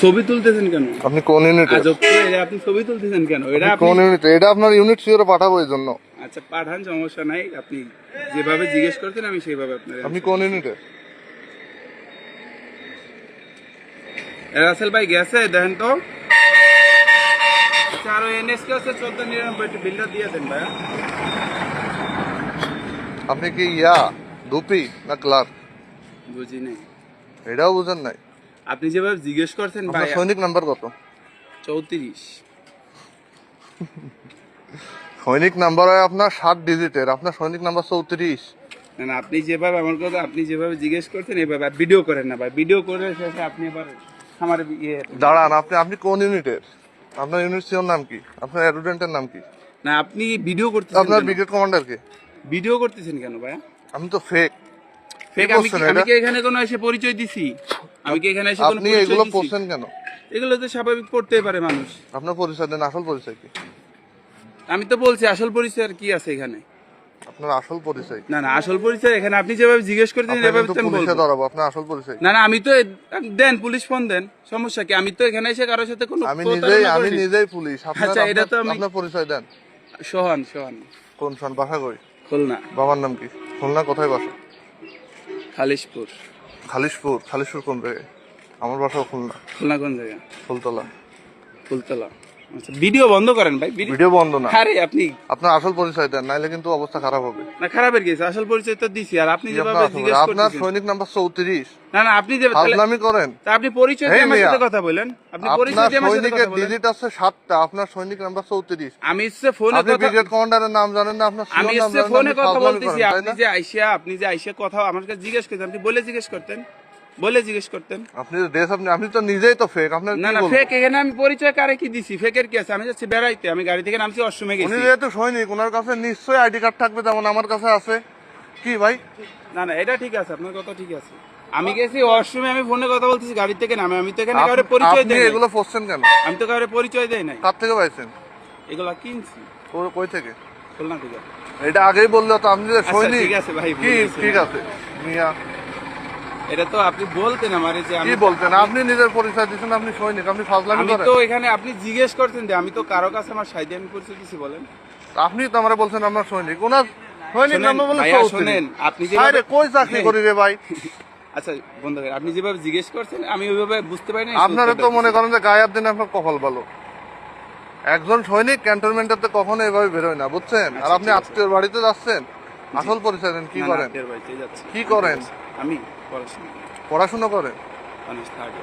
ছবি তুলতেছেন কেন? আপনি কোন ইউনিটে? আজব তো, এটা আপনি ছবি তুলতেছেন কেন? এটা আপনি কোন ইউনিটে? এটা আপনার ইউনিট সিওরে পাঠাবো এই জন্য। আচ্ছা পাঠান, সমস্যা নাই। আপনি যেভাবে জিজ্ঞেস করছেন আমি সেইভাবে আপনার আপনি কোন ইউনিটে? রাসেল ভাই গেছে দেখেন তো। আচ্ছা আর এনএসকে আছে 1499 বিলটা দিয়ে দেন ভাই। আপনি কি দুপি না ক্লার্ক? বুঝি নাই। এটাও বুঝেন নাই? আপনি যেভাবে জিজ্ঞেস করছেন ভাই। আপনার সৈনিক নাম্বার কত? 34। সৈনিক নাম্বার হয় আপনার 7 ডিজিটের, আপনার সৈনিক নাম্বার 34। না না, আপনি যেভাবে আমার কথা আপনি যেভাবে জিজ্ঞেস করছেন এভাবে ভিডিও করেন না ভাই। ভিডিও করে শেষে আপনি আবার আমার দাঁড়ান, আপনি কোন ইউনিটের? আপনার ইউনিট সিওর নাম কি? আপনার অ্যাডজুটেন্টের নাম কি? না আপনি ভিডিও করতেছেন আপনার কেন? ব্রিগেড কমান্ডার কে? ভিডিও করতেছেন কেন ভাই? আমি তো ফেক। ফেক? আমি কি এখানে কোনো এসে পরিচয় দিছি? আমি কি এখানে এসে কোনো আপনি পরিচয় এগুলো দিছি? পড়ছেন কেন? এগুলো তো স্বাভাবিক পড়তেই পারে মানুষ। আপনার পরিচয় দেন, আসল পরিচয় কি? আমি তো বলছি আসল পরিচয় আর কি আছে এখানে? আপনার আসল পরিচয়? না না, আসল পরিচয় এখানে আপনি যেভাবে জিজ্ঞেস করতেছেন আপনাকে এভাবে তো তো আমি পুলিশে বলবো। ধরাবো। আপনার আসল পরিচয়? না না, আমি তো দেন পুলিশ ফোন দেন, সমস্যা কি? আমি তো এখানে এসে কারোর সাথে কোনো আমি প্রতারণা নিজেই করিনি। পুলিশ। আপনার আচ্ছা, এটা তো আমি আপনার পরিচয় দেন। সোহান। সোহান কোন সন? বাসা কই? খুলনা। বাবার নাম কি? খুলনা কোথায় বাসা? খালিশপুর। খালিশপুর কোন জায়গায়? আমার বাসাও খুলনা। খুলনা কোন জায়গা? ফুলতলা। ফুলতলা। আচ্ছা ভিডিও বন্ধ করেন ভাই। ভিডিও বন্ধ না। আরে আপনি আপনার আসল পরিচয় দেন, নাইলে কিন্তু অবস্থা খারাপ হবে। না, খারাপের গেছে, আসল পরিচয় তো দিছি। আর আপনি কি যেভাবে আপনার আসল জিজ্ঞেস পরিচয়? আপনার করতেছেন। সৈনিক নাম্বার 34। না না, আপনি যে ফাজলামি করেন। তা আপনি পরিচয় দিয়ে এই আমার মিয়া, সাথে কথা বলেন। আপনি পরিচয় আপনার দিয়ে আমার সাথে সৈনিকের কথা বলেন। ডিজিট আছে 7টা, আপনার সৈনিক নাম্বার 34। আমি ইচ্ছে ফোনে আপনি কথা ব্রিগেড কমান্ডারের নাম জানেন না, আপনার আমি সিওর নাম ইচ্ছে জানেন না, ফোনে আপনি কথা ফাজলামি বলতেছি। করেন, তাই আপনি না? যে আইসা কথা আমার কাছে জিজ্ঞেস করতেন, আপনি বলে জিজ্ঞেস করতেন। বলে জিজ্ঞেস করতেন। আপনি ড্রেস আপনি তো নিজেই তো ফেক। আপনার না কি না, বলবো? ফেক এখানে আমি পরিচয় কারে কি দিছি? ফেকের কি আছে? আমি যাচ্ছি বেড়াইতে, আমি গাড়ি থেকে নামছি, অসমে উনি গেছি। যেহেতু সৈনিক, ওনার কাছে নিশ্চয়ই আইডি কার্ড থাকবে, যেমন আমার কাছে আছে। কি ভাই? না না, এটা ঠিক আছে, আপনার কথা ঠিক আছে। আমি গেছি ওয়াশরুমে, আমি ফোনে কথা বলতেছি গাড়ি থেকে নামে। আমি তো এখানে কাউরে পরিচয় আপনি দেই নাই। এগুলো পড়ছেন কেন? আমি তো কাউরে পরিচয় দেই নাই। কার থেকে পাইছেন? এগুলা কিনছি কই থেকে? খুলনা থেকে। এটা আগেই বললে তো, আপনি যে আচ্ছা, সৈনিক। ঠিক আছে ভাই, কি বলেছি। ঠিক আছে মিয়া? এটা তো আপনি বলতেন আমারে যে কি আমি বলতেন? আপনি নিজের পরিচয় দিচ্ছেন, আপনি সৈনিক, আপনি ফাজলামি আমি করেন। তো এখানে আপনি জিজ্ঞেস করতেন যে আমি তো কারো কাছে আমার সাইডে আমি পরিচয় দিছি বলেন। আপনি তো আমারে বলছেন আপনার সৈনিক, ওনার সৈনিক শোনেন, নাম্বার বলে ভাইয়া 34। শোনেন, আপনি আরে যেভাবে কই চাকরি করি রে ভাই? আচ্ছা বন্ধু ভাই, আপনি যেভাবে জিজ্ঞেস করছেন আমি ওইভাবে বুঝতে পারি না। আপনারা তো মনে করেন যে গায়ে হাত দিন আপনার কপাল ভালো। একজন সৈনিক ক্যান্টনমেন্টে কখনো এভাবে বেরোয় না, বুঝছেন? আর আপনি ঠিক আছে। আত্মীয়র বাড়িতে যাচ্ছেন, আসল পরিচয় দেন। কি করেন? যাচ্ছি। কি করেন? আমি পড়াশোনা পড়াশোনা করেন? Honours third.